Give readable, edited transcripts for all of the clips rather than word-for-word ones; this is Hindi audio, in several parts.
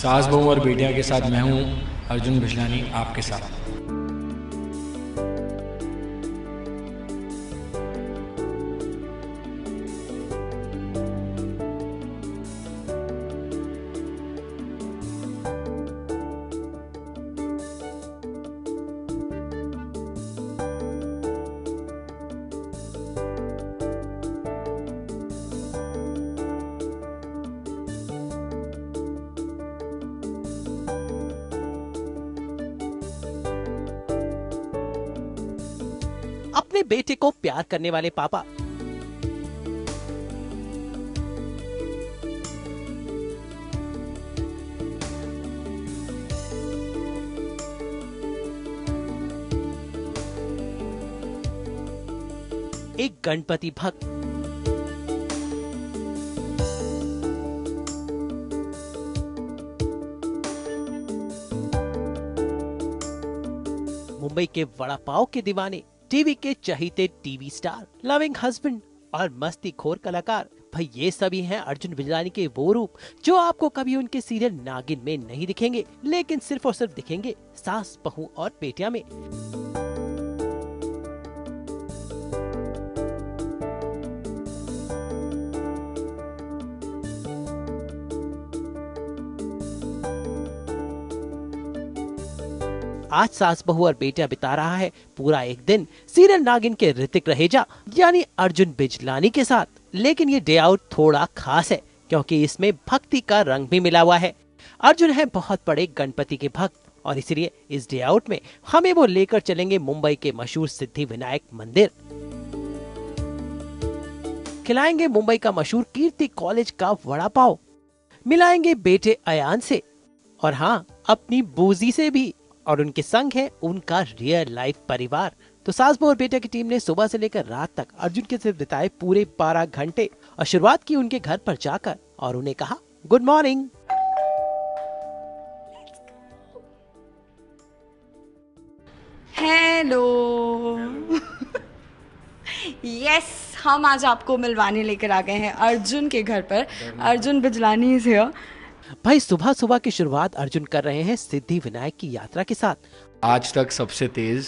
सास बहू और बेटिया के साथ मैं हूँ अर्जुन बिजलानी आपके साथ। अपने बेटे को प्यार करने वाले पापा। एक गणपति भक्त। मुंबई के वड़ा पाव के दीवाने, टीवी के चहीते टीवी स्टार, लविंग हस्बैंड और मस्तीखोर कलाकार। भाई ये सभी हैं अर्जुन बिजलानी के वो रूप जो आपको कभी उनके सीरियल नागिन में नहीं दिखेंगे, लेकिन सिर्फ और सिर्फ दिखेंगे सास बहू और बेटिया में। आज सास बहू और बेटिया बिता रहा है पूरा एक दिन सीरियल नागिन के ऋतिक रहेजा यानी अर्जुन बिजलानी के साथ। लेकिन ये डे आउट थोड़ा खास है क्योंकि इसमें भक्ति का रंग भी मिला हुआ है। अर्जुन है बहुत बड़े गणपति के भक्त और इसलिए इस डे आउट में हमें वो लेकर चलेंगे मुंबई के मशहूर सिद्धि विनायक मंदिर। खिलाएंगे मुंबई का मशहूर कीर्ति कॉलेज का वड़ा पाव, मिलाएंगे बेटे अयान से और हाँ अपनी बूजी से भी, और उनके संग है उनका रियल लाइफ परिवार। तो सास बहू और बेटे की टीम ने सुबह से लेकर रात तक अर्जुन के साथ बिताए पूरे 12 घंटे और शुरुआत की उनके घर पर जाकर और उन्हें कहा गुड मॉर्निंग। हेलो। यस, हम आज आपको मिलवाने लेकर आ गए हैं अर्जुन के घर पर। Arjun Bijlani is here. भाई सुबह सुबह की शुरुआत अर्जुन कर रहे हैं सिद्धि विनायक की यात्रा के साथ। आज तक सबसे तेज,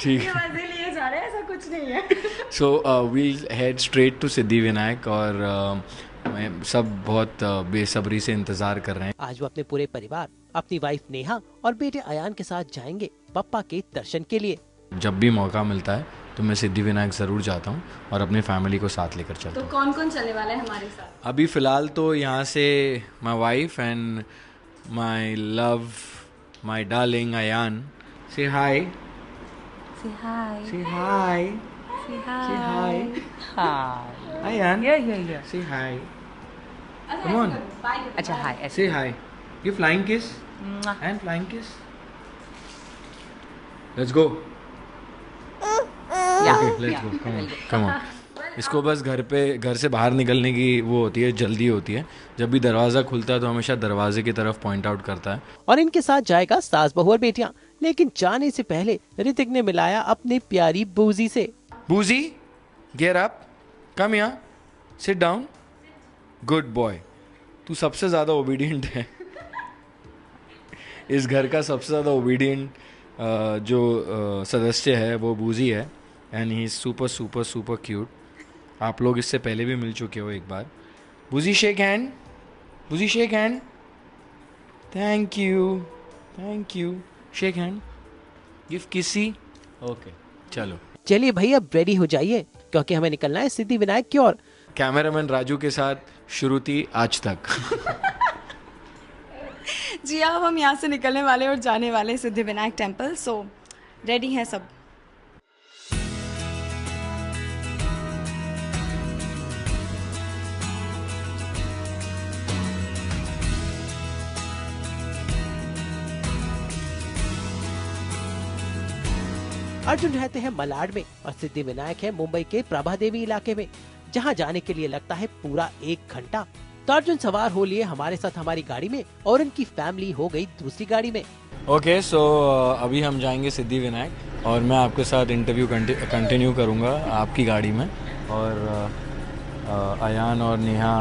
ठीक है। मजे लिए जा रहे हैं, ऐसा कुछ नहीं है। So we'll head straight to Siddhi Vinayak और सब बहुत बेसब्री से इंतजार कर रहे हैं। आज वो अपने पूरे परिवार, अपनी वाइफ नेहा और बेटे अयान के साथ जाएंगे पप्पा के दर्शन के लिए। जब भी मौका मिलता है तो मैं सिद्धि विनायक ज़रूर जाता हूँ और अपनी फैमिली को साथ लेकर चलता हूँ। तो कौन कौन चलने वाला है हमारे साथ? अभी फ़िलहाल तो यहाँ से my wife and my love, my darling Ayaan. से हाय। Say hi. से हाय। Say से हाय। Hi. अयान। Yeah. से हाय। Come on. अच्छा hi. Say hi. Give flying kiss. And flying kiss. Let's go. Yeah. Okay, let's go. Come on. इसको बस घर से बाहर निकलने की वो होती है, जल्दी होती है। जब भी दरवाज़ा खुलता है तो हमेशा दरवाजे की तरफ पॉइंट आउट करता है। और इनके साथ जाएगा सास बहू और बेटियां। लेकिन जाने से पहले ऋतिक ने मिलाया अपनी प्यारी बूजी से। बूजी, get up, come here, sit down. Good boy. तू सबसे ज़्यादा ओबीडियंट है। इस घर का सबसे ज़्यादा ओबीडियंट जो सदस्य है वो बूजी है and he is super super super cute. आप लोग इससे पहले भी मिल चुके हो एक बार। बूजी शेक हैंड, बूजी shake hand. Thank you. Shake hand, give किसी। ओके, चलो। चलिए भाई अब रेडी हो जाइए क्योंकि हमें निकलना है सिद्धि विनायक की ओर। कैमरामैन राजू के साथ शुरू थी आज तक। जी अब हम यहाँ से निकलने वाले और जाने वाले Siddhi Vinayak temple. So ready हैं सब। अर्जुन रहते हैं मलाड में और सिद्धि विनायक है मुंबई के प्रभा देवी इलाके में, जहां जाने के लिए लगता है पूरा 1 घंटा। तो अर्जुन सवार हो लिए हमारे साथ हमारी गाड़ी में और उनकी फैमिली हो गई दूसरी गाड़ी में। ओके, सो अभी हम जाएंगे सिद्धि विनायक और मैं आपके साथ इंटरव्यू कंटिन्यू करूंगा आपकी गाड़ी में और अयान और नेहा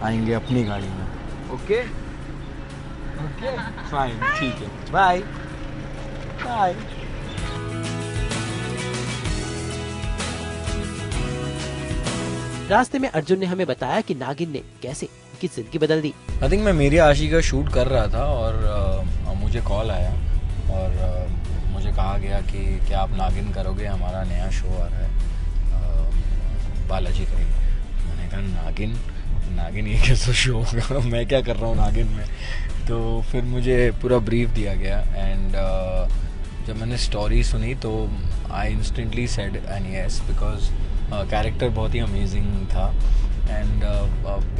आएंगे अपनी गाड़ी में। ओके, ओके फाइन, ठीक है, बाय बाय। रास्ते में अर्जुन ने हमें बताया कि नागिन ने कैसे उनकी जिंदगी बदल दी। आई थिंक मैं मेरी आशी का शूट कर रहा था और मुझे कॉल आया और मुझे कहा गया कि क्या आप नागिन करोगे, हमारा नया शो आ रहा है, बालाजी करेंगे। मैंने कहा नागिन ये कैसा शो होगा, मैं क्या कर रहा हूँ नागिन में। तो फिर मुझे पूरा ब्रीफ दिया गया एंड जब मैंने स्टोरी सुनी तो I instantly said an yes, because character बहुत ही अमेजिंग था and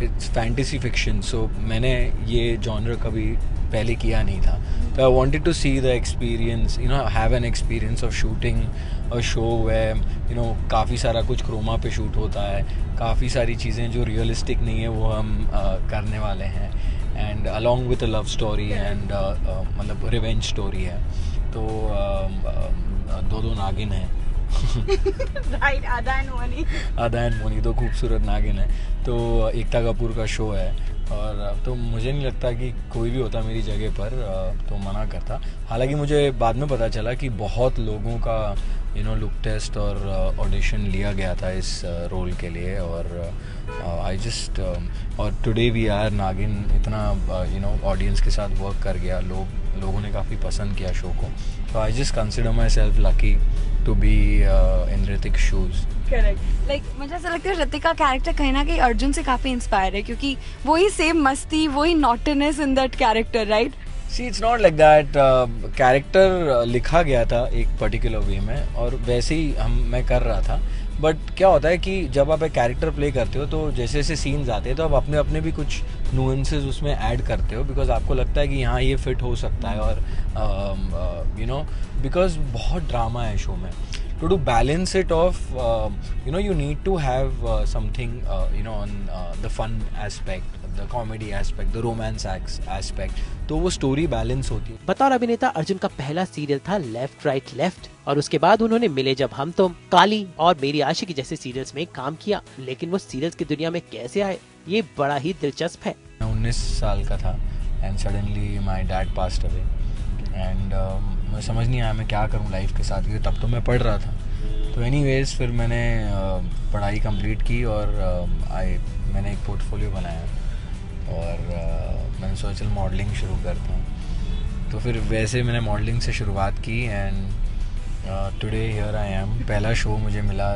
it's fantasy fiction, so मैंने ये जॉनर कभी पहले किया नहीं था। तो I wanted to see the experience, you know, have an experience of shooting a show way, you know, काफ़ी सारा कुछ क्रोमा पे शूट होता है, काफ़ी सारी चीज़ें जो रियलिस्टिक नहीं है वो हम करने वाले हैं and along with a love story and मतलब रिवेंज स्टोरी है। तो दो नागिन हैं राइट, आदा एंड मोनी, दो खूबसूरत नागिन है। तो एकता कपूर का शो है और तो मुझे नहीं लगता कि कोई भी होता मेरी जगह पर तो मना करता। हालांकि मुझे बाद में पता चला कि बहुत लोगों का लुक टेस्ट और ऑडिशन लिया गया था इस रोल के लिए और आई जस्ट और टुडे वी आर नागिन इतना ऑडियंस के साथ वर्क कर गया, लोगों ने काफ़ी पसंद किया शो को। तो I just consider myself lucky to be in Hrithik shoes. Correct, like मुझे ऐसा लगता है ऋतिक का कैरेक्टर कहीं ना कहीं अर्जुन से काफी इंस्पायर है, क्योंकि वही सेम मस्ती, वही naughtiness in that character, right? See it's not like that, character लिखा गया था एक पर्टिकुलर वे में और वैसे ही मैं कर रहा था। बट क्या होता है कि जब आप एक कैरेक्टर प्ले करते हो तो जैसे जैसे सीन्स आते हैं तो आप अपने अपने भी कुछ नुएंसेस उसमें ऐड करते हो, बिकॉज आपको लगता है कि यहाँ ये फिट हो सकता है और बिकॉज बहुत ड्रामा है शो में। To do balance it off, you need to have something, on the fun aspect, the comedy aspect, the romance aspect. तो वो स्टोरी बैलेंस होती है। बतौर अभिनेता अर्जुन का पहला सीरियल था लेफ्ट राइट लेफ्ट और उसके बाद उन्होंने मिले जब हम तुम, काली और मेरी आशिकी जैसे सीरियल्स में काम किया। लेकिन वो सीरियल्स की दुनिया में कैसे आए, ये बड़ा ही दिलचस्प है। मैं 19 साल का था and suddenly my dad passed away and मैं समझ नहीं आया मैं क्या करूँ लाइफ के साथ, क्योंकि तब तो मैं पढ़ रहा था। तो एनीवेज फिर मैंने पढ़ाई कंप्लीट की और मैंने एक पोर्टफोलियो बनाया और मैंने सोचा मॉडलिंग शुरू करता हूँ। तो फिर वैसे मैंने मॉडलिंग से शुरुआत की and today here I am. पहला शो मुझे मिला